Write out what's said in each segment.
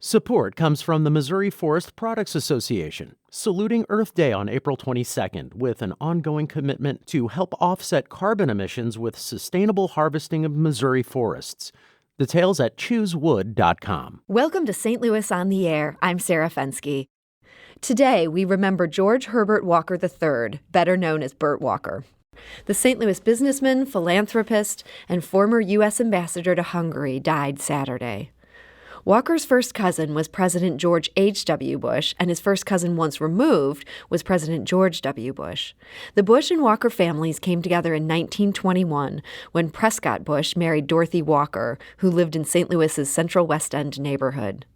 Support comes from the Missouri Forest Products Association, saluting Earth Day on April 22nd with an ongoing commitment to help offset carbon emissions with sustainable harvesting of Missouri forests. Details at choosewood.com. Welcome to St. Louis on the Air. I'm Sarah Fensky. Today, we remember George Herbert Walker III, better known as Bert Walker. The St. Louis businessman, philanthropist, and former U.S. ambassador to Hungary died Saturday. Walker's first cousin was President George H.W. Bush, and his first cousin once removed was President George W. Bush. The Bush and Walker families came together in 1921 when Prescott Bush married Dorothy Walker, who lived in St. Louis's Central West End neighborhood.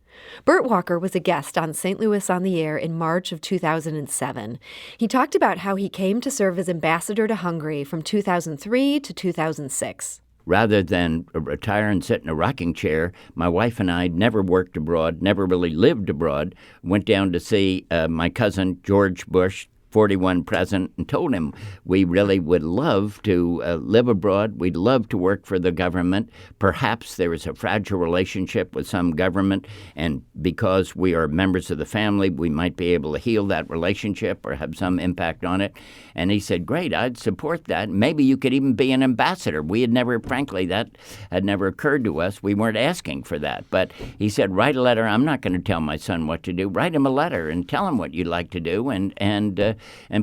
Bert Walker was a guest on St. Louis on the Air in March of 2007. He talked about how he came to serve as ambassador to Hungary from 2003 to 2006. Rather than retire and sit in a rocking chair, my wife and I never worked abroad, never really lived abroad, went down to see my cousin, George Bush, 41 president, and told him we really would love to live abroad. We'd love to work for the government. Perhaps there is a fragile relationship with some government, and because we are members of the family, we might be able to heal that relationship or have some impact on it. And he said, great, I'd support that. Maybe you could even be an ambassador. We had never, frankly, that had never occurred to us. We weren't asking for that. But he said, write a letter. I'm not going to tell my son what to do. Write him a letter and tell him what you'd like to do and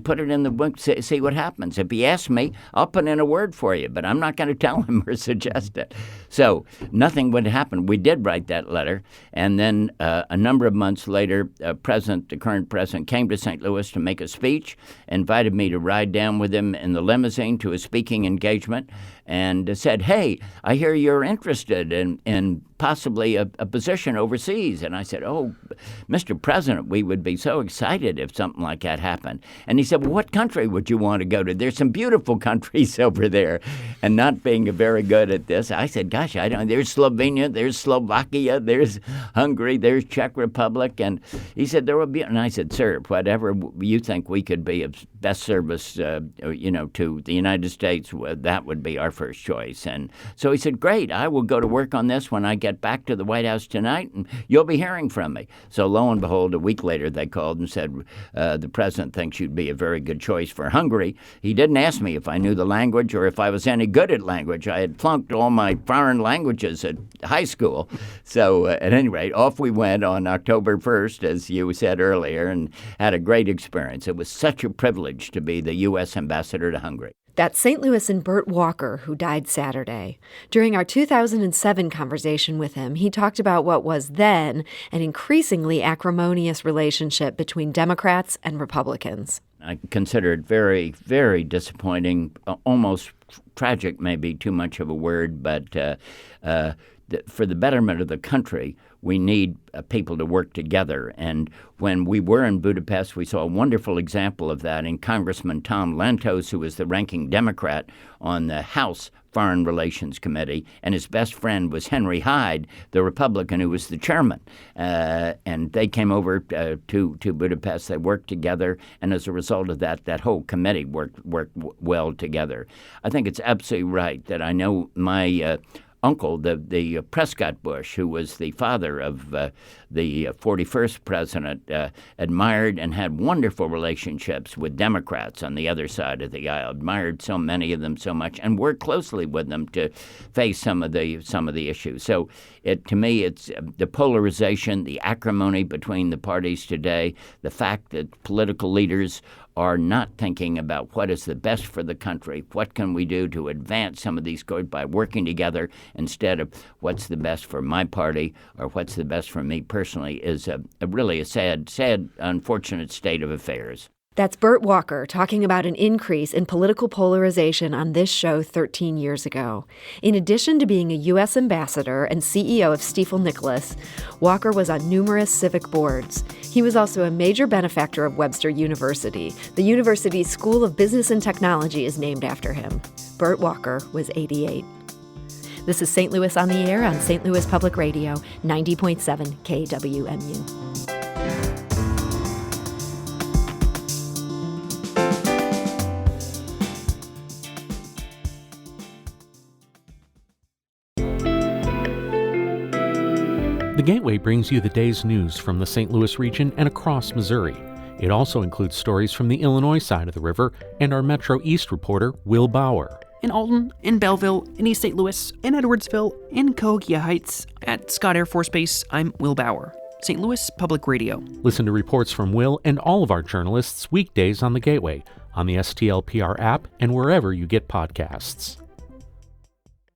put it in the book, see what happens. If he asks me, I'll put in a word for you, but I'm not going to tell him or suggest it. So nothing would happen. We did write that letter, and then a number of months later, the current president, came to St. Louis to make a speech, invited me to ride down with him in the limousine to a speaking engagement, and said, hey, I hear you're interested in possibly a position overseas. And I said, oh, Mr. President, we would be so excited if something like that happened. And he said, well, what country would you want to go to? There's some beautiful countries over there. And not being very good at this, I said, gosh, I don't. There's Slovenia, there's Slovakia, there's Hungary, there's Czech Republic. And he said, there will be. And I said, sir, whatever you think we could be of best service, to the United States, that would be our first choice. And so he said, great, I will go to work on this when I get back to the White House tonight, and you'll be hearing from me. So lo and behold, a week later, they called and said, the president thinks you'd be a very good choice for Hungary. He didn't ask me if I knew the language or if I was any good at language. I had flunked all my foreign languages at high school. So at any rate, off we went on October 1st, as you said earlier, and had a great experience. It was such a privilege to be the U.S. ambassador to Hungary. That's St. Louis and Bert Walker, who died Saturday. During our 2007 conversation with him, he talked about what was then an increasingly acrimonious relationship between Democrats and Republicans. I consider it very, very disappointing, almost tragic, maybe too much of a word, but for the betterment of the country, we need people to work together. And when we were in Budapest, we saw a wonderful example of that in Congressman Tom Lantos, who was the ranking Democrat on the House Foreign Relations Committee, and his best friend was Henry Hyde, the Republican who was the chairman. And they came over to Budapest. They worked together, and as a result of that, that whole committee worked well together. I think it's absolutely right that I know my uncle, the Prescott Bush, who was the father of the 41st president, admired and had wonderful relationships with Democrats on the other side of the aisle, admired so many of them so much, and worked closely with them to face some of the issues. So to me, it's the polarization, the acrimony between the parties today, the fact that political leaders are not thinking about what is the best for the country, what can we do to advance some of these goals by working together instead of what's the best for my party or what's the best for me personally, is really a sad, unfortunate state of affairs. That's Bert Walker talking about an increase in political polarization on this show 13 years ago. In addition to being a U.S. ambassador and CEO of Stifel Nicholas, Walker was on numerous civic boards. He was also a major benefactor of Webster University. The university's School of Business and Technology is named after him. Bert Walker was 88. This is St. Louis on the Air on St. Louis Public Radio, 90.7 KWMU. The Gateway brings you the day's news from the St. Louis region and across Missouri. It also includes stories from the Illinois side of the river and our Metro East reporter, Will Bauer. In Alton, in Belleville, in East St. Louis, in Edwardsville, in Cahokia Heights, at Scott Air Force Base, I'm Will Bauer. St. Louis Public Radio. Listen to reports from Will and all of our journalists weekdays on the Gateway, on the STLPR app, and wherever you get podcasts.